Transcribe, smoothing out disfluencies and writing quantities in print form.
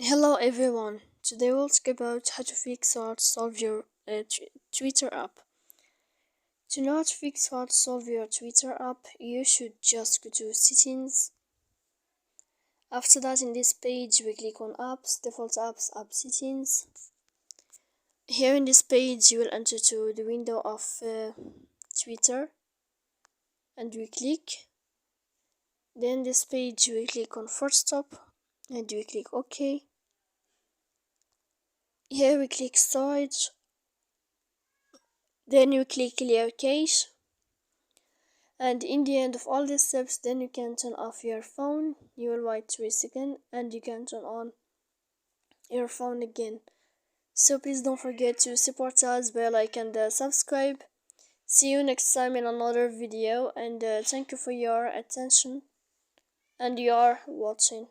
Hello everyone. Today we'll talk about how to fix or to solve your Twitter app. To know how to fix or to solve your Twitter app, you should just go to settings. After that, in this page, we click on apps, default apps, app settings. Here in this page, you will enter to the window of Twitter and we click. Then this page, we click on force stop and we click OK. Here we click storage. Then you click clear cache, and in the end of all these steps, then you can turn off your phone. You will wait 3 seconds and you can turn on your phone again. So please don't forget to support us by like and subscribe. See you next time in another video, and thank you for your attention and your watching.